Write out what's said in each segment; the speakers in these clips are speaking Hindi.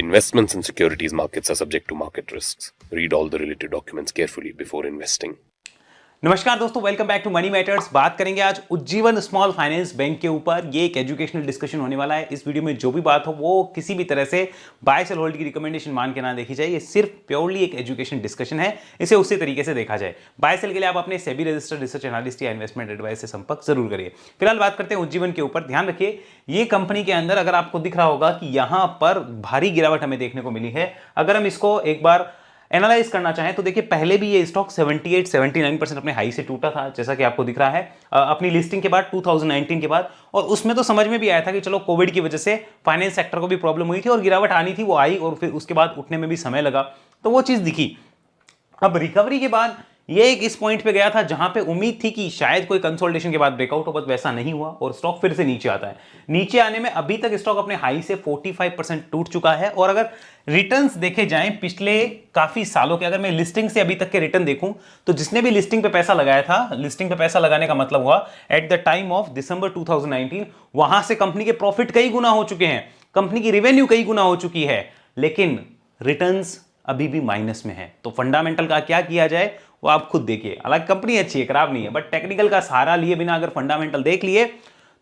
Investments in securities markets are subject to market risks. Read all the related documents carefully before investing. नमस्कार दोस्तों, welcome back to Money Matters. बात करेंगे आज उज्जीवन स्मॉल फाइनेंस बैंक के ऊपर। ये एक एजुकेशनल डिस्कशन होने वाला है। इस वीडियो में जो भी बात हो वो किसी भी तरह से बाय सेल होल्ड की रिकमेंडेशन मान के ना देखी जाए। ये सिर्फ प्योरली एक एजुकेशन डिस्कशन है, इसे उसी तरीके से देखा जाए। बाय सेल के लिए आप अपने सेबी रजिस्टर्ड रिसर्च एनालिस्ट या इन्वेस्टमेंट एडवाइस से संपर्क जरूर करिए। फिलहाल बात करते हैं उज्जीवन के ऊपर। ध्यान रखिए, ये कंपनी के अंदर अगर आपको दिख रहा होगा कि यहां पर भारी गिरावट हमें देखने को मिली है। अगर हम इसको एक बार एनालाइज करना चाहें तो देखिए, पहले भी ये स्टॉक 78-79% अपने हाई से टूटा था, जैसा कि आपको दिख रहा है अपनी लिस्टिंग के बाद 2019 के बाद। और उसमें तो समझ में भी आया था कि चलो कोविड की वजह से फाइनेंस सेक्टर को भी प्रॉब्लम हुई थी और गिरावट आनी थी, वो आई और फिर उसके बाद उठने में भी समय लगा, तो वो चीज दिखी। अब रिकवरी के बाद ये एक इस पॉइंट पे गया था जहां पे उम्मीद थी कि शायद कोई कंसोलिडेशन के बाद ब्रेकआउट हो, बट वैसा नहीं हुआ और स्टॉक फिर से नीचे आता है। नीचे आने में अभी तक स्टॉक अपने हाई से 45% टूट चुका है। और अगर रिटर्न्स देखे जाएं पिछले काफी सालों के, अगर मैं लिस्टिंग से अभी तक के रिटर्न देखूं तो जिसने भी लिस्टिंग पे पैसा लगाया था, लिस्टिंग पे पैसा लगाने का मतलब हुआ at the time of December 2019, वहां से कंपनी के प्रॉफिट कई गुना हो चुके हैं, कंपनी की रेवेन्यू कई गुना हो चुकी है, लेकिन रिटर्न्स अभी भी माइनस में है। तो फंडामेंटल का क्या किया जाए वो आप खुद देखिए। हालांकि कंपनी अच्छी है, खराब नहीं है, बट टेक्निकल का सहारा लिए बिना अगर फंडामेंटल देख लिए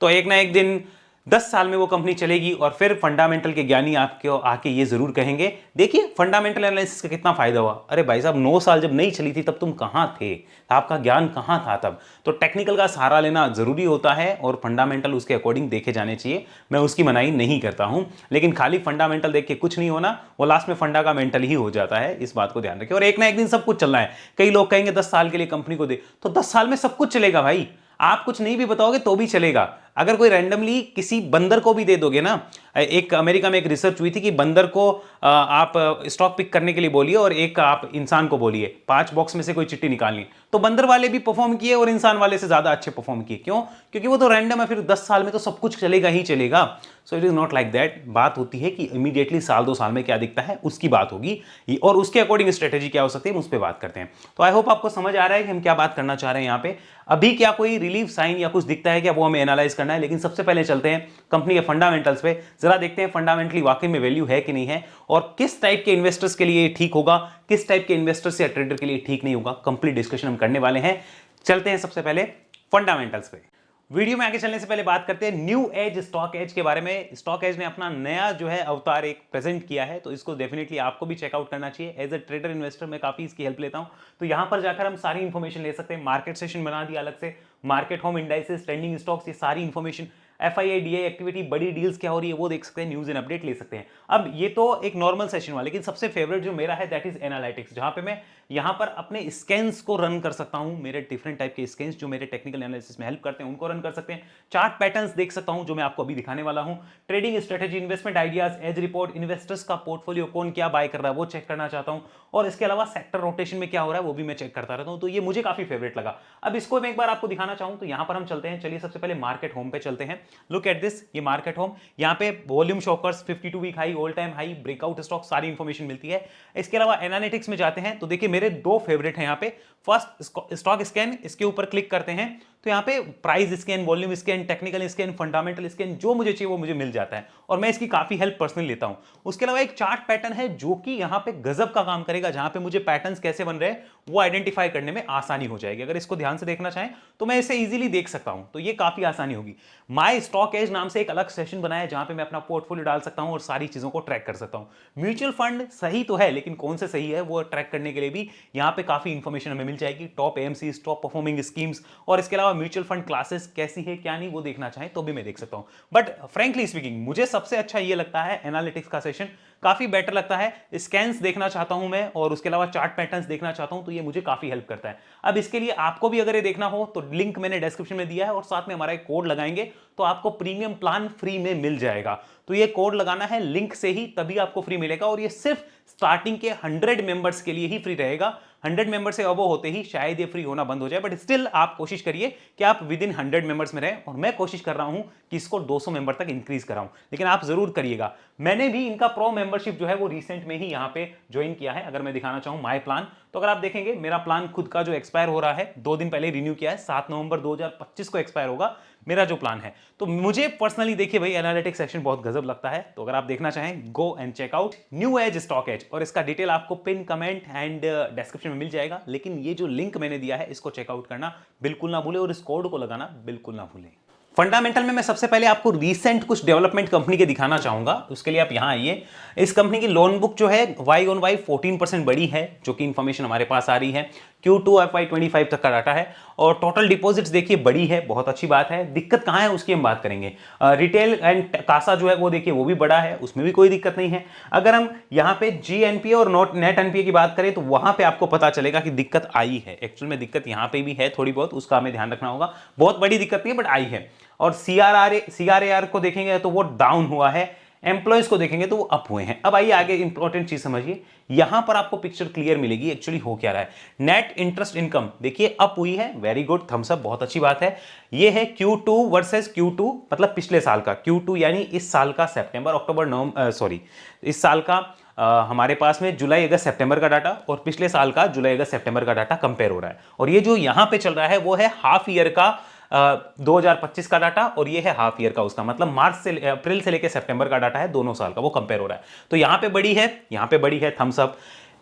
तो एक ना एक दिन 10 साल में वो कंपनी चलेगी। और फिर फंडामेंटल के ज्ञानी आपको आके ये जरूर कहेंगे, देखिए फंडामेंटल एनालिसिस का कितना फायदा हुआ। अरे भाई साहब, 9 साल जब नहीं चली थी तब तुम कहां थे, आपका ज्ञान कहां था तब। तो टेक्निकल का सहारा लेना जरूरी होता है और फंडामेंटल उसके अकॉर्डिंग देखे जाने चाहिए। मैं उसकी मनाही नहीं करता हूं, लेकिन खाली फंडामेंटल देख के कुछ नहीं होना, वो लास्ट में फंडा का मेंटल ही हो जाता है। इस बात को ध्यान रखिए। और एक ना एक दिन सब कुछ चलना है। कई लोग कहेंगे 10 साल के लिए कंपनी को दे, तो 10 साल में सब कुछ चलेगा भाई। आप कुछ नहीं भी बताओगे तो भी चलेगा। अगर कोई रैंडमली किसी बंदर को भी दे दोगे ना, एक अमेरिका में एक रिसर्च हुई थी कि बंदर को आप स्टॉक पिक करने के लिए बोलिए और एक आप इंसान को बोलिए 5 बॉक्स में से कोई चिट्ठी निकालनी, तो बंदर वाले भी परफॉर्म किए और इंसान वाले से ज्यादा अच्छे परफॉर्म किए। क्यों? क्योंकि वो तो रैंडम है, फिर 10 साल में तो सब कुछ चलेगा ही चलेगा। So it is not like that. बात होती है कि इमीडिएटली साल 2 साल में क्या दिखता है उसकी बात होगी, और उसके अकॉर्डिंग स्ट्रेटेजी क्या हो सकती है उस पर बात करते हैं। तो आई होप आपको समझ आ रहा है कि हम क्या बात करना चाह रहे हैं यहाँ पे। अभी क्या कोई रिलीफ साइन या कुछ दिखता है क्या, वो हमें एनालाइज करना है। लेकिन सबसे पहले चलते हैं कंपनी के फंडामेंटल्स पे, जरा देखते हैं फंडामेंटली वाकई में वैल्यू है कि नहीं है, और किस टाइप के इन्वेस्टर्स के लिए ठीक होगा, किस टाइप के इन्वेस्टर्स या ट्रेडर के लिए ठीक नहीं होगा। कंप्लीट डिस्कशन हम करने वाले हैं। चलते हैं सबसे पहले फंडामेंटल्स पे। वीडियो में आगे चलने से पहले बात करते हैं न्यू एज स्टॉक एज के बारे में। स्टॉक एज ने अपना नया जो है अवतार एक प्रेजेंट किया है, तो इसको डेफिनेटली आपको भी चेकआउट करना चाहिए। एज अ ट्रेडर इन्वेस्टर मैं काफी इसकी हेल्प लेता हूं, तो यहां पर जाकर हम सारी इंफॉर्मेशन ले सकते हैं। मार्केट सेशन बना दिया अलग से, market home indices, trending stocks, ये सारी इंफॉर्मेशन, FII एक्टिविटी, बड़ी डील्स क्या हो रही है वो देख सकते हैं, न्यूज एंड अपडेट ले सकते हैं। अब ये तो एक नॉर्मल सेशन हुआ, लेकिन सबसे फेवरेट जो मेरा है दैट इज एनालिटिक्स, जहां पे मैं यहां पर अपने स्कैन्स को रन कर सकता हूं। मेरे डिफरेंट टाइप के स्कैन्स जो मेरे टेक्निकल एनालिसिस में हेल्प करते हैं उनको रन कर सकते हैं। चार्ट पैटर्न्स देख सकता हूं जो मैं आपको अभी दिखाने वाला हूं। Trading strategy, investment ideas, edge report, investors का पोर्टफोलियो कौन क्या बाय कर रहा है वो चेक करना चाहता हूं। और इसके अलावा सेक्टर रोटेशन में क्या हो रहा है वो भी मैं चेक करता रहता हूं। तो ये मुझे काफी फेवरेट लगा। अब इसको मैं एक बार आपको दिखाना चाहूं तो यहां पर हम चलते हैं। चलिए सबसे पहले मार्केट होम पे चलते हैं। लुक एट दिस, ये मार्केट होम, यहां पे volume shockers, 52 week high, all time high, breakout stock, सारी इंफॉर्मेशन मिलती है। इसके अलावा एनालिटिक्स में जाते हैं तो देखिए मेरे 2 फेवरेट हैं यहां पे। फर्स्ट स्टॉक स्कैन, इसके ऊपर क्लिक करते हैं तो यहां पे price scan, volume scan, technical scan, fundamental scan, जो मुझे चाहिए वो मुझे मिल जाता है और मैं इसकी काफी हेल्प पर्सनली लेता हूं। उसके अलावा एक चार्ट पैटर्न है जो कि यहां पे गजब का काम करेगा, जहां पे मुझे पैटर्न्स कैसे बन रहे हैं वो आइडेंटिफाई करने में आसानी हो जाएगी। अगर इसको ध्यान से देखना चाहें तो मैं इसे इजीली देख सकता हूं, तो ये काफी आसानी होगी। माय स्टॉक एज नाम से एक अलग सेशन बनाया है जहां पे मैं अपना पोर्टफोलियो डाल सकता हूं और सारी चीजों को ट्रैक कर सकता हूं। म्यूचुअल फंड सही तो है, लेकिन कौन से सही है वो ट्रैक करने के लिए भी यहां पे काफी इंफॉर्मेशन हमें मिल जाएगी। Top AMC, top performing schemes, और इसके अलावा म्यूचुअल फंड क्लासेस कैसी है क्या नहीं वो देखना चाहें तो भी मैं देख सकता हूं। बट फ्रेंकली स्पीकिंग मुझे सबसे अच्छा ये लगता है एनालिटिक्स का सेशन, काफी बेटर लगता है। स्कैन्स देखना चाहता हूं मैं और उसके अलावा चार्ट पैटर्न्स देखना चाहता हूं तो ये मुझे काफी हेल्प करता है। अब इसके लिए आपको भी अगर ये देखना हो तो लिंक मैंने डिस्क्रिप्शन में दिया है और साथ में हमारा एक कोड लगाएंगे तो आपको प्रीमियम प्लान फ्री में मिल जाएगा। तो ये कोड लगाना है लिंक से ही, तभी आपको फ्री मिलेगा और ये सिर्फ स्टार्टिंग के 100 मेंबर्स के लिए ही फ्री रहेगा। 100 मेंबर से अब होते ही शायद ये फ्री होना बंद हो जाए, बट स्टिल आप कोशिश करिए कि आप विद इन 100 मेंबर्स में रहें, और मैं कोशिश कर रहा हूं कि इसको 200 मेंबर तक इंक्रीज कराऊं, लेकिन आप जरूर करिएगा। मैंने भी इनका प्रो मेंबरशिप जो है वो रिसेंट में ही यहां पे ज्वाइन किया है। अगर मैं दिखाना चाहूं माय प्लान तो अगर आप देखेंगे मेरा प्लान खुद का जो एक्सपायर हो रहा है 2 दिन पहले रिन्यू किया है, 7 नवंबर 2025 को एक्सपायर होगा मेरा जो प्लान है। तो मुझे पर्सनली देखिए भाई एनालिटिक्स सेक्शन बहुत गजब लगता है। तो अगर आप देखना चाहें go and check out new age Stock Edge, और इसका डिटेल आपको पिन कमेंट एंड डिस्क्रिप्शन में मिल जाएगा। लेकिन ये जो लिंक मैंने दिया है इसको चेकआउट करना बिल्कुल ना भूलें और इस कोड को लगाना बिल्कुल ना भूलें। फंडामेंटल में मैं सबसे पहले आपको रीसेंट कुछ डेवलपमेंट कंपनी के दिखाना चाहूंगा। उसके लिए आप यहां आइए। इस कंपनी की लोन बुक जो है वाई ऑन वाई 14% बड़ी है, जो कि इंफॉर्मेशन हमारे पास आ रही है। Q2 FY25 तक का डाटा है और टोटल डिपॉजिट्स देखिए बड़ी है, बहुत अच्छी बात है। दिक्कत कहां है उसकी हम बात करेंगे। रिटेल एंड कासा जो है वो देखिए वो भी बड़ा है, उसमें भी कोई दिक्कत नहीं है। अगर हम यहां पे GNPA और नेट एनपीए की बात करें तो वहां पे आपको पता चलेगा कि दिक्कत आई है। एक्चुअल में दिक्कत यहां पे भी है थोड़ी बहुत, उसका हमें ध्यान रखना होगा। बहुत बड़ी दिक्कत नहीं है बट आई है। और CRAR को देखेंगे तो वो डाउन हुआ है, एम्प्लॉयज को देखेंगे तो वो अप हुए हैं। अब आइए आगे इंपॉर्टेंट चीज समझिए, यहां पर आपको पिक्चर क्लियर मिलेगी एक्चुअली हो क्या रहा है। नेट इंटरेस्ट इनकम देखिए अप हुई है, वेरी गुड, थम्स अप, बहुत अच्छी बात है। ये है Q2 वर्सेस Q2, मतलब पिछले साल का Q2 यानी इस साल का सितंबर अक्टूबर नवंबर सॉरी इस साल का हमारे पास में जुलाई अगस्त सितंबर का डाटा और पिछले साल का जुलाई अगस्त सितंबर का डाटा कंपेयर हो रहा है। और ये जो यहां पे चल रहा है वो है हाफ ईयर का 2025 का डाटा और ये है हाफ ईयर का उसका, मतलब मार्च से अप्रैल से लेकर सितंबर का डाटा है, दोनों साल का वो कंपेयर हो रहा है। तो यहां पे बड़ी है, यहां पे बड़ी है, thumbs up.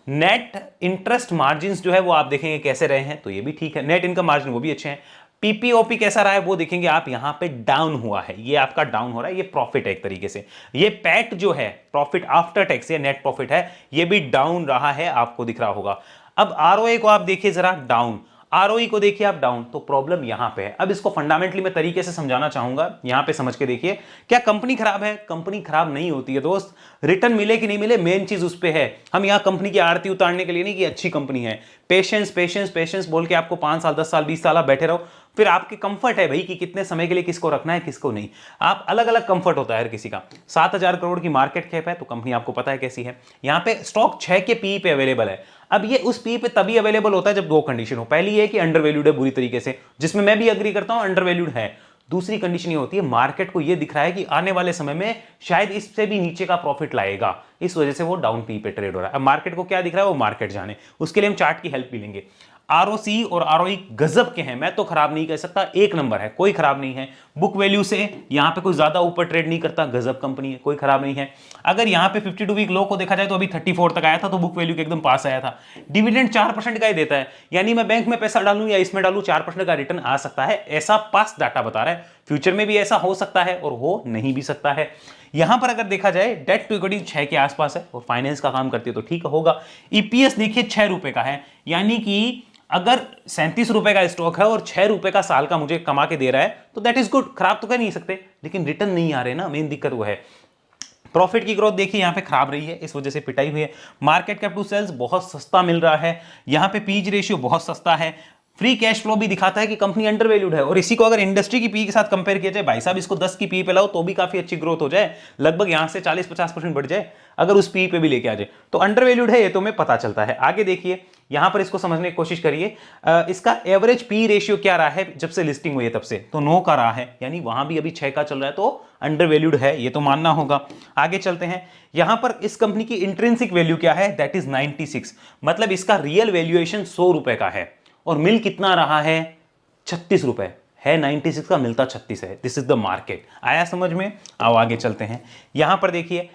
Net interest margin जो है वो आप देखेंगे कैसे रहे हैं, तो ये भी ठीक है। नेट इनकम मार्जिन वो भी अच्छे हैं। पीपीओपी कैसा रहा है वो देखेंगे आप, यहां पे डाउन हुआ है, ये आपका डाउन हो रहा है, ये प्रॉफिट है एक तरीके से। ये पैट जो है प्रॉफिट आफ्टर टैक्स, ये नेट प्रॉफिट है, ये भी डाउन रहा है, आपको दिख रहा होगा। अब आरओए को आप देखिए जरा, डाउन। आरओई को देखिए आप डाउन, तो प्रॉब्लम यहां पे है। अब इसको फंडामेंटली मैं तरीके से समझाना चाहूंगा, यहां पे समझ के देखिए। क्या कंपनी खराब है? कंपनी खराब नहीं होती है दोस्त, रिटर्न मिले कि नहीं मिले मेन चीज उस पे है। हम यहां कंपनी की आरती उतारने के लिए नहीं कि अच्छी कंपनी है। पेशेंस पेशेंस पेशेंस बोल के आपको 5 साल 10 साल 20 साल आप बैठे रहो, फिर आपके कंफर्ट है भाई कि कितने समय के लिए किसको रखना है किसको नहीं। आप अलग अलग कंफर्ट होता है हर किसी का। 7,000 करोड़ की मार्केट कैप है तो कंपनी आपको पता है कैसी है। यहां पे स्टॉक 6 के पी पे अवेलेबल है। अब ये उस पी पे तभी अवेलेबल होता है जब दो कंडीशन हो। पहली है कि अंडर वैल्यूड है बुरी तरीके से, जिसमें मैं भी अग्री करता हूं अंडर वैल्यूड है। दूसरी कंडीशन ये होती है मार्केट को ये दिख रहा है कि आने वाले समय में शायद इससे भी नीचे का प्रॉफिट लाएगा, इस वजह से वो डाउन पी पे ट्रेड हो रहा है। अब मार्केट को क्या दिख रहा है वो मार्केट जाने, उसके लिए हम चार्ट की हेल्प भी लेंगे। आरओसी और आरओई गजब के हैं, मैं तो खराब नहीं कह सकता, एक नंबर है, कोई खराब नहीं है। बुक वैल्यू से यहां पे कोई ज्यादा ऊपर ट्रेड नहीं करता, गजब कंपनी है, कोई खराब नहीं है। अगर यहां पे 52 वीक लो को देखा जाए तो अभी 34 तक आया था, तो बुक वैल्यू के एकदम पास आया था। डिविडेंड 4% का ही देता है, यानी मैं बैंक में पैसा डालूं या इसमें डालूं 4% का रिटर्न आ सकता है, ऐसा पास डाटा बता रहा है। फ्यूचर में भी ऐसा हो सकता है और हो नहीं भी सकता है। यहां पर अगर देखा जाए डेट टू इक्विटी 6 के आसपास है और फाइनेंस का काम करती है तो ठीक होगा। ईपीएस देखिए 6 रुपए का है, यानी कि अगर 37 रुपए का स्टॉक है और 6 रुपए का साल का मुझे कमा के दे रहा है तो दैट इज गुड, खराब तो कह नहीं सकते, लेकिन रिटर्न नहीं आ रहे ना, मेन दिक्कत वो है। प्रॉफिट की ग्रोथ देखिए यहां पे खराब रही है, इस वजह से पिटाई हुई है। मार्केट कैप टू सेल्स बहुत सस्ता मिल रहा है, यहां पे पीज रेशियो बहुत सस्ता है। फ्री कैश फ्लो भी दिखाता है कि कंपनी अंडर वैल्यूड है। और इसी को अगर इंडस्ट्री की पी के साथ कंपेयर किया जाए, भाई साहब इसको 10 की पी पे लाओ तो भी काफी अच्छी ग्रोथ हो जाए, लगभग यहां से 40-50% बढ़ जाए अगर उस पी पे भी लेके आ जाए, तो अंडर वैल्यूड है ये तो हमें पता चलता है। आगे देखिए यहां पर इसको समझने की कोशिश करिए, इसका एवरेज पी रेशियो क्या रहा है जब से लिस्टिंग हुई है तब से, तो 9 का रहा है, यानी वहां भी अभी 6 का चल रहा है, तो अंडर वैल्यूड है, ये तो मानना होगा। आगे चलते हैं, यहां पर इस कंपनी की इंट्रिंसिक वैल्यू क्या है, दैट इज 96, मतलब इसका रियल वैल्यूएशन 100 रुपए का है और मिल कितना रहा है 36 रुपए है, 96 का मिलता 36 है। This is the market. आया समझ में? आओ आगे चलते हैं। यहां पर देखिए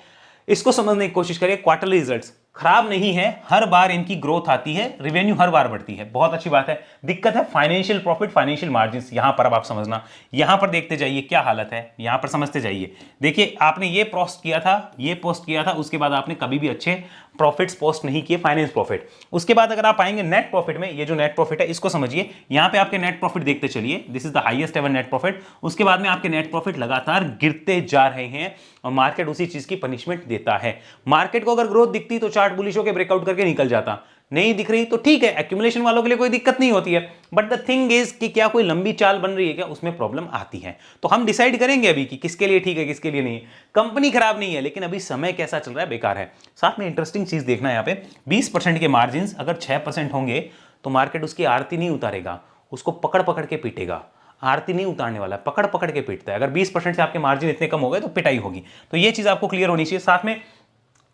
इसको समझने की कोशिश करिए। क्वार्टरली रिजल्ट्स खराब नहीं है, हर बार इनकी ग्रोथ आती है, रिवेन्यू हर बार बढ़ती है, बहुत अच्छी बात है। दिक्कत है फाइनेंशियल प्रॉफिट, फाइनेंशियल मार्जिन्स। यहां पर अब आप समझना, यहां पर देखते जाइए क्या हालत है, यहां पर समझते जाइए। देखिए आपने ये पोस्ट किया था, ये पोस्ट किया था, उसके बाद आपने कभी भी अच्छे प्रॉफिट्स पोस्ट नहीं किए, फाइनेंस प्रॉफिट। उसके बाद अगर आप आएंगे नेट प्रॉफिट में, ये जो नेट प्रॉफिट है इसको समझिए, यहां पे आपके नेट प्रॉफिट देखते चलिए, this is the highest ever net profit. उसके बाद में आपके नेट प्रॉफिट लगातार गिरते जा रहे हैं और मार्केट उसी चीज की पनिशमेंट देता है। मार्केट को अगर ग्रोथ दिखती तो चार्ट बुलिश होकर ब्रेकआउट करके निकल जाता, नहीं दिख रही तो ठीक है, एक्यूमुलेशन वालों के लिए कोई दिक्कत नहीं होती है। बट द थिंग इज कि क्या कोई लंबी चाल बन रही है क्या, उसमें प्रॉब्लम आती है। तो हम डिसाइड करेंगे अभी कि किसके लिए ठीक है किसके लिए नहीं है। कंपनी खराब नहीं है, लेकिन अभी समय कैसा चल रहा है बेकार है। साथ में इंटरेस्टिंग चीज देखना है यहाँ पे, 20% के मार्जिन अगर 6% होंगे तो मार्केट उसकी आरती नहीं उतारेगा, उसको पकड़ पकड़ के पीटेगा। आरती नहीं उतारने वाला, पकड़ पकड़ के पीटता है। अगर 20% से आपके मार्जिन इतने कम हो गए तो पिटाई होगी। तो ये चीज आपको क्लियर होनी चाहिए। साथ में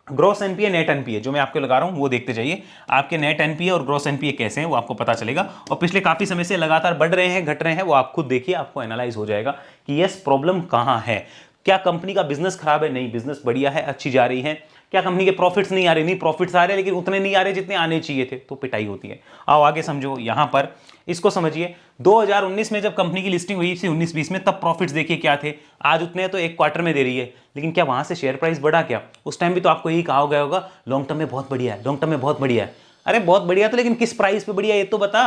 ग्रॉस एनपीए नेट एनपीए जो मैं आपको लगा रहा हूं वो देखते जाइए, आपके नेट एनपीए और ग्रॉस एनपीए कैसे हैं वो आपको पता चलेगा, और पिछले काफी समय से लगातार बढ़ रहे हैं घट रहे हैं वो आप खुद देखिए, आपको एनालाइज हो जाएगा कि यस प्रॉब्लम कहां है। क्या कंपनी का बिजनेस खराब है? नहीं, बिजनेस बढ़िया है, अच्छी जा रही है। क्या कंपनी के प्रॉफिट्स नहीं आ रहे? नहीं, प्रॉफिट्स आ रहे हैं लेकिन उतने नहीं आ रहे जितने आने चाहिए थे, तो पिटाई होती है। आओ आगे समझो, यहां पर इसको समझिए। 2019 में जब कंपनी की लिस्टिंग हुई थी 19-20 में, तब प्रॉफिट्स देखिए क्या थे, आज उतने तो एक क्वार्टर में दे रही है, लेकिन क्या वहां से शेयर प्राइस बढ़ा? क्या उस टाइम भी तो आपको यही कहा गया होगा लॉन्ग टर्म में बहुत बढ़िया है, लॉन्ग टर्म में बहुत बढ़िया है। अरे बहुत बढ़िया तो, लेकिन किस प्राइस पे बढ़िया ये तो बता।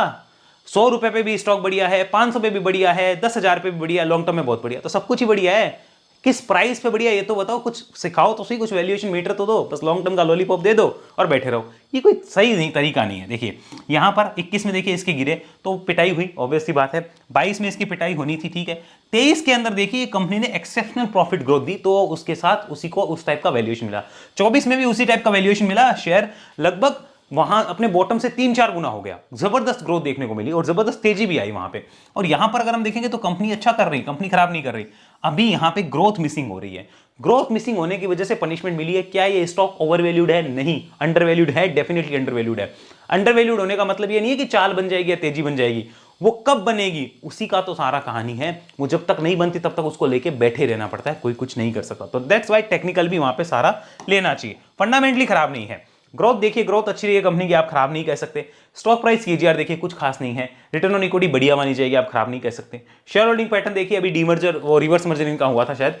100 रुपए पे भी स्टॉक बढ़िया है, 500 पे भी बढ़िया है, 10,000 पे भी बढ़िया है, लॉन्ग टर्म में बहुत बढ़िया, तो सब कुछ ही बढ़िया है। किस प्राइस पे बढ़िया ये तो बताओ, कुछ सिखाओ तो सही, कुछ वैल्यूएशन मीटर तो दो, बस लॉन्ग टर्म का लॉलीपॉप दे दो और बैठे रहो, ये कोई सही नहीं तरीका नहीं है। देखिए यहां पर 21 में देखिए इसके गिरे तो पिटाई हुई, ऑब्वियस सी बात है। 22 में इसकी पिटाई होनी थी, ठीक है। 23 के अंदर देखिए कंपनी ने एक्सेप्शनल प्रॉफिट ग्रोथ दी, तो उसके साथ उसी को उस टाइप का वैल्यूएशन मिला। 24 में भी उसी टाइप का वैल्यूएशन मिला, शेयर लगभग वहां अपने बॉटम से 3-4 गुना हो गया, जबरदस्त ग्रोथ देखने को मिली और जबरदस्त तेजी भी आई वहां पे। और यहां पर अगर हम देखेंगे तो कंपनी अच्छा कर रही, कंपनी खराब नहीं कर रही। अभी यहां पे ग्रोथ मिसिंग हो रही है, ग्रोथ मिसिंग होने की वजह से पनिशमेंट मिली है। क्या ये स्टॉक ओवर वैल्यूड है? नहीं, अंडर वैल्यूड है, डेफिनेटली अंडर वैल्यूड है। अंडर वैल्यूड होने का मतलब ये नहीं है कि चाल बन जाएगी या तेजी बन जाएगी, वो कब बनेगी उसी का तो सारा कहानी है। वो जब तक नहीं बनती तब तक उसको लेके बैठे रहना पड़ता है, कोई कुछ नहीं कर सकता। तो दैट्स वाई टेक्निकल भी वहां पे सारा लेना चाहिए, फंडामेंटली खराब नहीं है। ग्रोथ देखिए, ग्रोथ अच्छी रही है कंपनी की, आप खराब नहीं कह सकते। स्टॉक प्राइस केजीआर देखिए कुछ खास नहीं है, रिटर्न ऑन इक्विटी बढ़िया मानी जाएगी, आप खराब नहीं कह सकते। शेयर होल्डिंग पैटर्न देखिए, अभी डीमर्जर वो रिवर्स मर्जर इनका हुआ था शायद,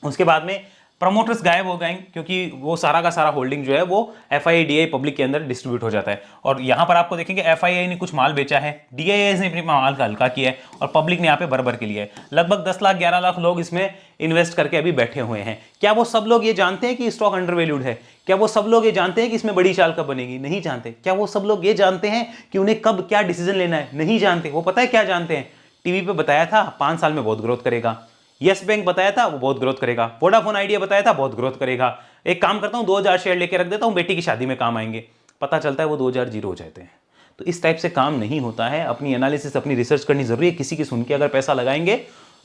उसके बाद में प्रमोटर्स गायब हो गए क्योंकि वो सारा का सारा होल्डिंग जो है वो FII पब्लिक के अंदर डिस्ट्रीब्यूट हो जाता है। और यहां पर आपको देखेंगे FII ने कुछ माल बेचा है, DIIs ने अपने माल का हल्का किया है और पब्लिक ने यहाँ पे भर के लिया है। लगभग 10 लाख 11 लाख लोग इसमें इन्वेस्ट करके अभी बैठे हुए हैं। क्या वो सब लोग ये जानते हैं कि स्टॉक अंडर वैल्यूड है? क्या वो सब लोग ये जानते हैं कि इसमें बड़ी चाल कब बनेगी? नहीं जानते। क्या वो सब लोग ये जानते हैं कि उन्हें कब क्या डिसीजन लेना है? नहीं जानते। वो पता है क्या जानते हैं? टीवी पे बताया था 5 साल में बहुत ग्रोथ करेगा, यस बैंक बताया था वो बहुत ग्रोथ करेगा, वोडाफोन आइडिया बताया था बहुत ग्रोथ करेगा, एक काम करता हूं 2000 शेयर लेके रख देता हूं, बेटी की शादी में काम आएंगे। पता चलता है वो 2000 जीरो हो जाते हैं। तो इस टाइप से काम नहीं होता है। अपनी एनालिसिस, अपनी रिसर्च करनी जरूरी है। किसी की सुन के अगर पैसा लगाएंगे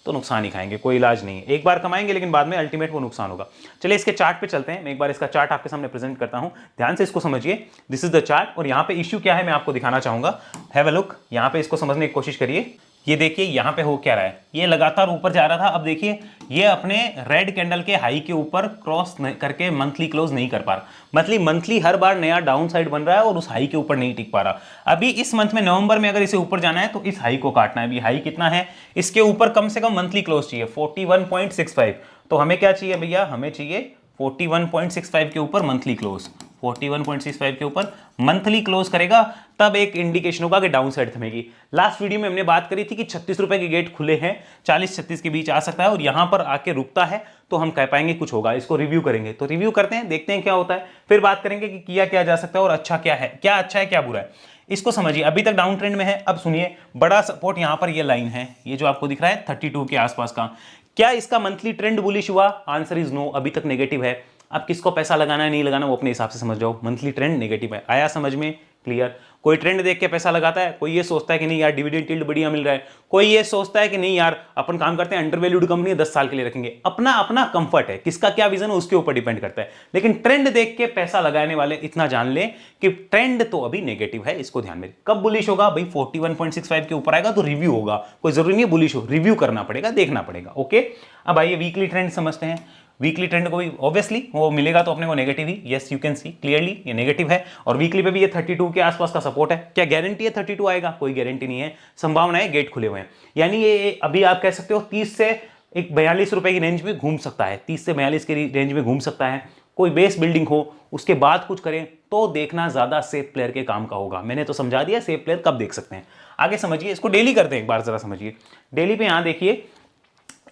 तो नुकसान ही खाएंगे, कोई इलाज नहीं है। एक बार कमाएंगे लेकिन बाद में अल्टीमेट वो नुकसान होगा। चलिए इसके चार्ट पे चलते हैं, मैं एक बार इसका चार्ट आपके सामने प्रेजेंट करता हूं, ध्यान से इसको समझिए। दिस इज द चार्ट और यहाँ पे इश्यू क्या है मैं आपको दिखाना चाहूंगा। हैव अ लुक, यहाँ पे इसको समझने की कोशिश करिए। ये देखिए यहाँ पे हो क्या रहा है, ये लगातार ऊपर जा रहा था, अब देखिए ये अपने रेड कैंडल के हाई के ऊपर क्रॉस करके मंथली क्लोज नहीं कर पा रहा। मतलब मंथली हर बार नया डाउन साइड बन रहा है और उस हाई के ऊपर नहीं टिक पा रहा। अभी इस मंथ में नवंबर में अगर इसे ऊपर जाना है तो इस हाई को काटना है। अभी हाई कितना है, इसके ऊपर कम से कम मंथली क्लोज चाहिए 41.65। तो हमें क्या चाहिए भैया, हमें चाहिए 41.65 के ऊपर मंथली क्लोज। 41.65 के ऊपर मंथली क्लोज करेगा तब एक इंडिकेशन होगा कि डाउन साइड थमेगी। लास्ट वीडियो में हमने बात करी थी कि 36 रुपए के गेट खुले हैं, 40-36 के बीच आ सकता है और यहां पर आके रुकता है तो हम कह पाएंगे कुछ होगा। इसको रिव्यू करेंगे, तो रिव्यू करते हैं, देखते हैं क्या होता है, फिर बात करेंगे कि किया क्या जा सकता है और अच्छा क्या है, क्या अच्छा है क्या बुरा है। इसको समझिए, अभी तक डाउन ट्रेंड में है। अब सुनिए, बड़ा सपोर्ट यहां पर ये लाइन है, ये जो आपको दिख रहा है 32 के आसपास का। क्या इसका मंथली ट्रेंड बुलिश हुआ? आंसर इज नो, अभी तक नेगेटिव है। अब किसको पैसा लगाना है नहीं लगाना वो अपने हिसाब से समझ जाओ। मंथली ट्रेंड नेगेटिव है, आया समझ में? क्लियर। कोई ट्रेंड देख के पैसा लगाता है, कोई ये सोचता है कि नहीं यार डिविडेंड यील्ड बढ़िया मिल रहा है, कोई ये सोचता है कि नहीं यार अपन काम करते हैं अंडर वैल्यूड कंपनी है 10 साल के लिए रखेंगे। अपना अपना कंफर्ट है, किसका क्या विजन है उसके ऊपर डिपेंड करता है। लेकिन ट्रेंड देख के पैसा लगाने वाले इतना जान ले कि ट्रेंड तो अभी नेगेटिव है, इसको ध्यान में। कब बुलिश होगा भाई? 41.65 के ऊपर आएगा तो रिव्यू होगा, कोई जरूरी नहीं बुलिश हो, रिव्यू करना पड़ेगा, देखना पड़ेगा। ओके, अब आइए वीकली ट्रेंड समझते हैं। वीकली ट्रेंड को भी ऑब्वियसली वो मिलेगा तो अपने को negative he, yes you can see clearly ये नेगेटिव है। और वीकली पे भी ये 32 के आसपास का सपोर्ट है। क्या गारंटी है 32 आएगा? कोई गारंटी नहीं है, संभावना है, गेट खुले हुए हैं। यानी ये अभी आप कह सकते हो 30 से एक 42 रुपए की रेंज में घूम सकता है, 30 से 42 की रेंज में घूम सकता है। कोई बेस बिल्डिंग हो उसके बाद कुछ करें तो देखना ज्यादा सेफ प्लेयर के काम का होगा। मैंने तो समझा दिया सेफ प्लेयर कब देख सकते हैं। आगे समझिए, इसको डेली करते हैं, एक बार जरा समझिए। डेली पे यहां देखिए,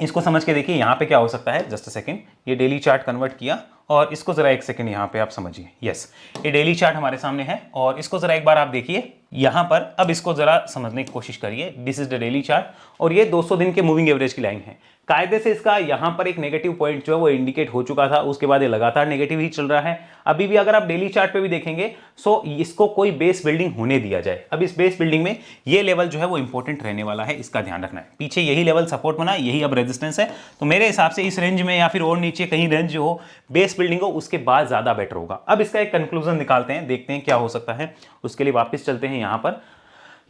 इसको समझ के देखिए यहाँ पे क्या हो सकता है। जस्ट अ सेकंड, ये डेली चार्ट कन्वर्ट किया और इसको जरा एक सेकंड यहाँ पे आप समझिए। यस, ये डेली चार्ट हमारे सामने है और इसको जरा एक बार आप देखिए, यहां पर अब इसको जरा समझने की कोशिश करिए। This is the daily chart और ये 200 दिन के मूविंग एवरेज की लाइन है। कायदे से इसका यहां पर एक नेगेटिव पॉइंट जो है वो इंडिकेट हो चुका था, उसके बाद ये लगातार नेगेटिव ही चल रहा है। अभी भी अगर आप डेली चार्ट पे भी देखेंगे सो इसको कोई बेस बिल्डिंग होने दिया जाए। अब इस बेस बिल्डिंग में ये लेवल जो है वो इंपॉर्टेंट रहने वाला है, इसका ध्यान रखना है। पीछे यही लेवल सपोर्ट बना, यही अब रेजिस्टेंस है, तो मेरे हिसाब से इस रेंज में या फिर और नीचे कहीं रेंज जो हो बेस बिल्डिंग हो उसके बाद ज्यादा बेटर होगा। अब इसका एक कंक्लूजन निकालते हैं, देखते हैं क्या हो सकता है। उसके लिए वापस चलते हैं यहां पर।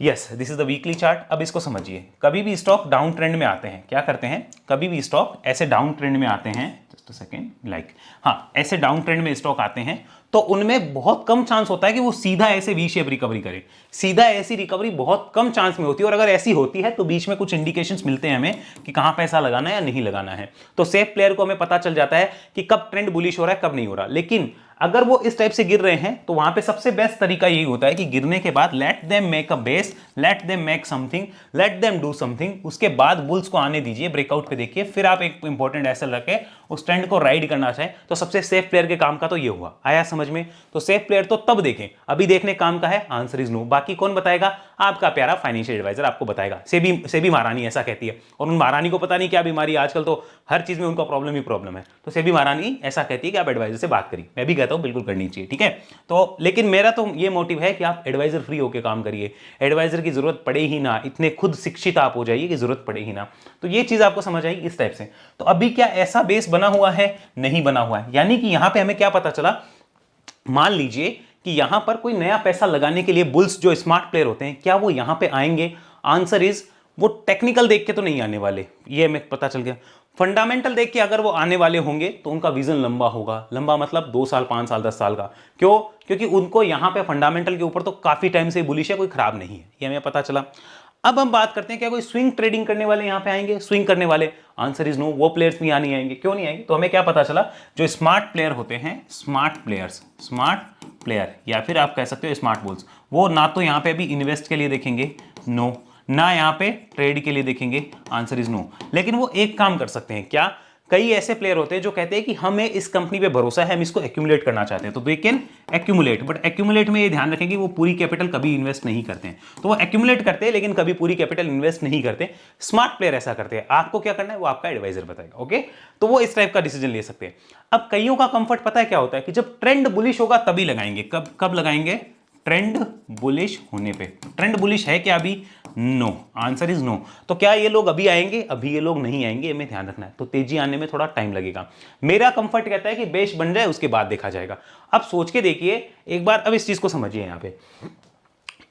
Yes, this is the weekly chart. अब इसको समझिए, कभी भी स्टॉक डाउन ट्रेंड में आते हैं, क्या करते हैं, कभी भी स्टॉक ऐसे डाउन ट्रेंड में आते हैं, जस्ट अ सेकेंड, लाइक हाँ ऐसे डाउन ट्रेंड में स्टॉक आते हैं तो उनमें बहुत कम चांस होता है कि वो सीधा ऐसे वी शेप रिकवरी करे। सीधा ऐसी रिकवरी बहुत कम चांस में होती है, और अगर ऐसी होती है तो बीच में कुछ इंडिकेशंस मिलते हैं हमें कि कहां पैसा लगाना है या नहीं लगाना है। तो सेफ प्लेयर को हमें पता चल जाता है कि कब ट्रेंड बुलिश हो रहा है कब नहीं हो रहा। लेकिन अगर वो इस टाइप से गिर रहे हैं तो वहां पे सबसे बेस्ट तरीका यही होता है कि गिरने के बाद let them make a base, let them make something, let them do something, उसके बाद बुल्स को आने दीजिए, ब्रेकआउट पे देखिए, फिर आप एक इंपॉर्टेंट एसएल रखे उस ट्रेंड को राइड करना चाहें तो सबसे सेफ प्लेयर के काम का तो ये हुआ। आया समझ में? तो सेफ प्लेयर तो तब देखें, अभी देखने काम का है, आंसर इज नो। बाकी कौन बताएगा? आपका प्यारा फाइनेंशियल एडवाइजर आपको बताएगा। सेबी महारानी ऐसा कहती है, और उन महारानी को पता नहीं क्या बीमारी, आजकल तो हर चीज में उनका प्रॉब्लम ही प्रॉब्लम है। तो सेबी महारानी ऐसा कहती है कि आप एडवाइजर से बात करिए। मैं भी कहता हूं बिल्कुल करनी चाहिए, ठीक है। तो लेकिन मेरा तो ये मोटिव है कि आप एडवाइजर फ्री होकर काम करिए, एडवाइजर की जरूरत पड़े ही ना, इतने खुद शिक्षित आप हो जाइए कि जरूरत पड़े ही ना। तो ये चीज आपको समझ आई इस टाइप से। तो अभी क्या ऐसा बेस बना हुआ है? नहीं बना हुआ है। यानी कि यहां पे हमें क्या पता चला, मान लीजिए कि यहां पर कोई नया पैसा लगाने के लिए बुल्स जो स्मार्ट प्लेयर होते हैं, क्या वो यहां पे आएंगे? आंसर इज वो टेक्निकल देख के तो नहीं आने वाले, ये हमें पता चल गया। फंडामेंटल देख के अगर वो आने वाले होंगे तो उनका विजन लंबा होगा। लंबा मतलब 2 साल 5 साल 10 साल का। क्यों? क्योंकि उनको यहां पे फंडामेंटल के ऊपर तो काफी टाइम से बुलिश है, कोई खराब नहीं है, ये हमें पता चला। अब हम बात करते हैं क्या कोई स्विंग ट्रेडिंग करने वाले यहां पे आएंगे, स्विंग करने वाले? आंसर इज नो, वो प्लेयर्स भी यहां नहीं आएंगे। क्यों नहीं आएंगे? तो हमें क्या पता चला, जो स्मार्ट प्लेयर होते हैं, स्मार्ट प्लेयर्स, स्मार्ट प्लेयर या फिर आप कह सकते हो स्मार्ट बुल्स, वो ना तो यहां पे भी इन्वेस्ट के लिए देखेंगे, नो, ना यहां पे ट्रेड के लिए देखेंगे, आंसर इज नो। लेकिन वो एक काम कर सकते हैं, क्या? कई ऐसे प्लेयर होते हैं जो कहते हैं कि हमें इस कंपनी पे भरोसा है, हम इसको एक्यूमुलेट करना चाहते हैं, तो they can accumulate. But accumulate में ये ध्यान रखें कि वो पूरी कैपिटल कभी इन्वेस्ट नहीं करते हैं। तो वो एक्यूमुलेट करते हैं लेकिन कभी पूरी कैपिटल इन्वेस्ट नहीं करते। स्मार्ट प्लेयर ऐसा करते हैं। आपको क्या करना है वो आपका एडवाइजर बताएगा, ओके। तो वो इस टाइप का डिसीजन ले सकते हैं। अब कईयों का कंफर्ट पता है क्या होता है कि जब ट्रेंड बुलिश होगा तभी लगाएंगे। कब लगाएंगे? ट्रेंड बुलिश होने पे। ट्रेंड बुलिश है क्या अभी? No, answer is no. तो क्या ये लोग अभी आएंगे? अभी ये लोग नहीं आएंगे, हमें ध्यान रखना है। तो तेजी आने में थोड़ा टाइम लगेगा। मेरा कंफर्ट कहता है कि बेस बन जाए उसके बाद देखा जाएगा। अब सोच के देखिए एक बार, अब इस चीज को समझिए यहां पे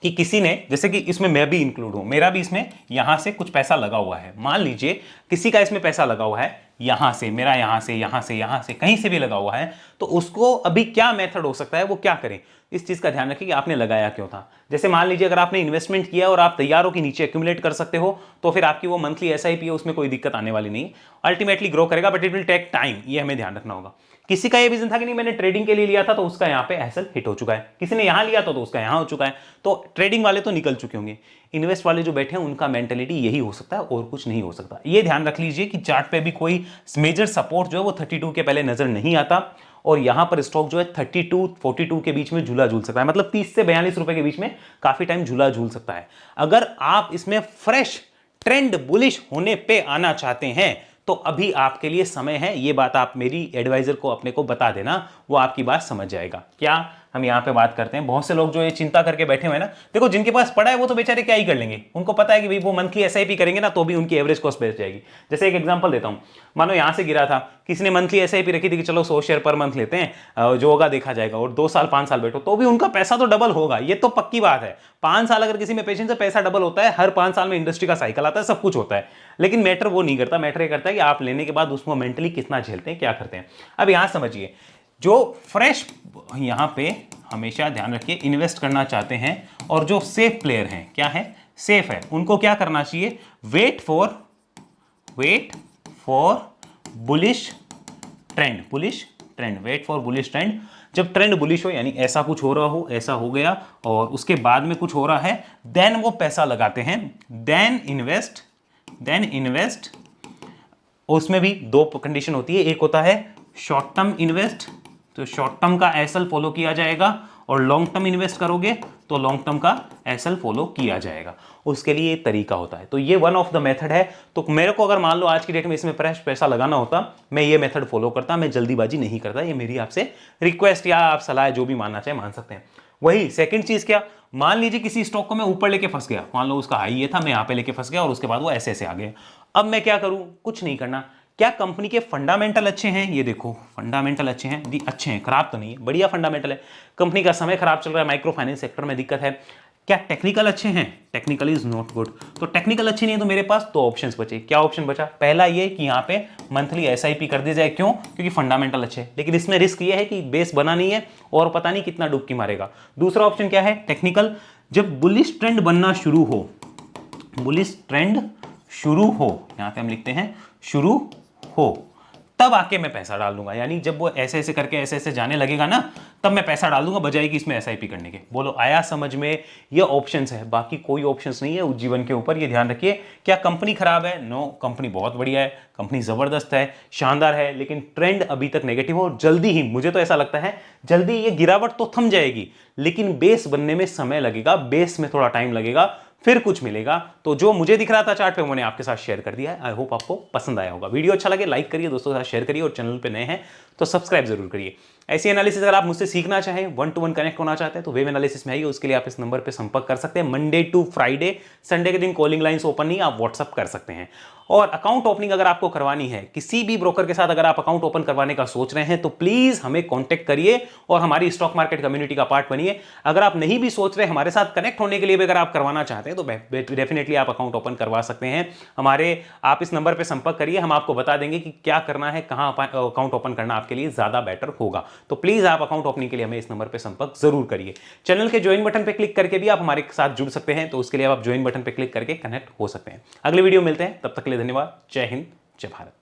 कि किसी ने, जैसे कि इसमें मैं भी इंक्लूड हूं, मेरा भी इसमें यहां से कुछ पैसा लगा हुआ है। मान लीजिए किसी का इसमें पैसा लगा हुआ है यहां से, मेरा यहां से, यहां से, यहां से, कहीं से भी लगा हुआ है, तो उसको अभी क्या मेथड हो सकता है, वो क्या करें? इस चीज का ध्यान रखिए कि आपने लगाया क्यों था। जैसे मान लीजिए अगर आपने इन्वेस्टमेंट किया और आप तैयार हो कि नीचे एक्यूमुलेट कर सकते हो, तो फिर आपकी वो मंथली एसआईपी है, उसमें कोई दिक्कत आने वाली नहीं। अल्टीमेटली ग्रो करेगा, but it will take time, ये हमें ध्यान रखना होगा। किसी का ये विजन था कि नहीं मैंने ट्रेडिंग के लिए लिया था तो उसका यहाँ पे एसएल हिट हो चुका है, किसी ने यहाँ लिया था तो उसका यहाँ हो चुका है। तो ट्रेडिंग वाले तो निकल चुके होंगे, इन्वेस्ट वाले जो बैठे हैं उनका मेंटेलिटी यही हो सकता है और कुछ नहीं हो सकता। ये ध्यान रख लीजिए कि चार्ट पे भी कोई मेजर सपोर्ट जो है वो 32 के पहले नजर नहीं आता, और यहां पर स्टॉक जो है 32-42 के बीच में झूला झूल सकता है, मतलब 30 से 42 रुपए के बीच में काफी टाइम झूला झूल सकता है। अगर आप इसमें फ्रेश ट्रेंड बुलिश होने पे आना चाहते हैं तो अभी आपके लिए समय है। ये बात आप मेरी एडवाइजर को अपने को बता देना, वो आपकी बात समझ जाएगा। क्या हम यहाँ पे बात करते हैं, बहुत से लोग जो ये चिंता करके बैठे हुए हैं ना, देखो जिनके पास पड़ा है वो तो बेचारे क्या ही कर लेंगे, उनको पता है कि भाई वो मंथली एसआईपी करेंगे ना तो भी उनकी एवरेज कॉस्ट बैठ जाएगी। जैसे एक एग्जांपल देता हूं, मानो यहां से गिरा था, किसी ने मंथली एसआईपी रखी थी कि चलो 100 शेयर पर मंथ लेते हैं, जो होगा देखा जाएगा, और 2 साल 5 साल बैठो तो भी उनका पैसा तो डबल होगा, ये तो पक्की बात है। 5 साल अगर किसी में पेशेंस है, पैसा डबल होता है, हर 5 साल में इंडस्ट्री का साइकिल आता है, सब कुछ होता है। लेकिन मैटर वो नहीं करता, मैटर ये करता है कि आप लेने के बाद उसको मेंटली कितना झेलते हैं, क्या करते हैं। अब यहां समझिए, जो फ्रेश यहां पे हमेशा ध्यान रखिए इन्वेस्ट करना चाहते हैं और जो सेफ प्लेयर हैं, क्या है, सेफ है, उनको क्या करना चाहिए, wait for bullish trend, wait for bullish trend. जब ट्रेंड बुलिश हो यानी ऐसा कुछ हो रहा हो, ऐसा हो गया और उसके बाद में कुछ हो रहा है, देन वो पैसा लगाते हैं, देन इन्वेस्ट। उसमें भी 2 कंडीशन होती है, एक होता है शॉर्ट टर्म इन्वेस्ट तो शॉर्ट टर्म का एसएल फॉलो किया जाएगा और लॉन्ग टर्म इन्वेस्ट करोगे तो लॉन्ग टर्म का एसएल फॉलो किया जाएगा। उसके लिए तरीका होता है। तो ये वन ऑफ द मेथड है। तो मेरे को अगर मान लो आज की डेट में इसमें फ्रेश पैसा लगाना होता, मैं ये मेथड फॉलो करता, मैं जल्दीबाजी नहीं करता। ये मेरी आपसे रिक्वेस्ट या आप सलाह जो भी मानना चाहे मान सकते हैं। वही सेकंड चीज क्या, मान लीजिए किसी स्टॉक को मैं ऊपर लेके फंस गया, मान लो उसका हाई ये था, मैं यहाँ पे लेके फंस गया और उसके बाद वो ऐसे ऐसे आ गया। अब मैं क्या करूं, कुछ नहीं करना। क्या कंपनी के फंडामेंटल अच्छे हैं? ये देखो फंडामेंटल अच्छे हैं, अच्छे हैं, खराब तो नहीं है, बढ़िया फंडामेंटल है। कंपनी का समय खराब चल रहा है, माइक्रो फाइनेंस सेक्टर में दिक्कत है। क्या टेक्निकल अच्छे हैं? Technical is not good. तो टेक्निकल अच्छे नहीं है तो मेरे पास दो ऑप्शंस बचे। क्या ऑप्शन बचा? पहला ये कि यहाँ पे मंथली एसआईपी कर दी जाए। क्यों? क्योंकि फंडामेंटल अच्छे हैं, लेकिन इसमें रिस्क ये है कि बेस बना नहीं है और पता नहीं कितना डुबकी मारेगा। दूसरा ऑप्शन क्या है? टेक्निकल। जब बुलिश ट्रेंड बनना शुरू हो, बुलिश ट्रेंड शुरू हो, यहां पे हम लिखते हैं शुरू हो, तब आके मैं पैसा डाल दूंगा। यानी जब वो ऐसे ऐसे करके ऐसे ऐसे जाने लगेगा ना, तब मैं पैसा डाल दूंगा बजाय कि इसमें एसआईपी करने के। बोलो आया समझ में? ये ऑप्शंस है, बाकी कोई ऑप्शंस नहीं है उज्जीवन के ऊपर। ये ध्यान रखिए। क्या कंपनी खराब है? नो, कंपनी बहुत बढ़िया है, कंपनी जबरदस्त है, शानदार है, लेकिन ट्रेंड अभी तक नेगेटिव है और जल्दी ही, मुझे तो ऐसा लगता है जल्दी ये गिरावट तो थम जाएगी, लेकिन बेस बनने में समय लगेगा, बेस में थोड़ा टाइम लगेगा, फिर कुछ मिलेगा। तो जो मुझे दिख रहा था चार्ट पे, मैंने आपके साथ शेयर कर दिया है। आई होप आपको पसंद आया होगा। वीडियो अच्छा लगे लाइक करिए, दोस्तों के साथ शेयर करिए और चैनल पे नए हैं तो सब्सक्राइब जरूर करिए। ऐसी एनालिसिस अगर आप मुझसे सीखना चाहें, 1-to-1 कनेक्ट होना चाहते हैं तो वेव एनालिसिस में आइए। उसके लिए आप इस नंबर पे संपर्क कर सकते हैं। मंडे टू फ्राइडे, संडे के दिन कॉलिंग लाइंस ओपन नहीं, आप व्हाट्सअप कर सकते हैं। और अकाउंट ओपनिंग अगर आपको करवानी है किसी भी ब्रोकर के साथ, अगर आप अकाउंट ओपन करवाने का सोच रहे हैं तो प्लीज हमें कांटेक्ट करिए और हमारी स्टॉक मार्केट कम्युनिटी का पार्ट बनिए। अगर आप नहीं भी सोच रहे, हमारे साथ कनेक्ट होने के लिए भी अगर आप करवाना चाहते हैं तो डेफिनेटली आप अकाउंट ओपन करवा सकते हैं। आप इस नंबर पर संपर्क करिए, हम आपको बता देंगे कि क्या करना है, कहां अकाउंट ओपन करना आपके लिए ज्यादा बेटर होगा। तो प्लीज आप अकाउंट ओपनिंग के लिए हमें इस नंबर पर संपर्क जरूर करिए। चैनल के ज्वाइन बटन पर क्लिक करके भी आप हमारे साथ जुड़ सकते हैं, तो उसके लिए आप ज्वाइन बटन पर क्लिक करके कनेक्ट हो सकते हैं। अगले वीडियो मिलते हैं, तब तक के लिए धन्यवाद। जय हिंद, जय भारत।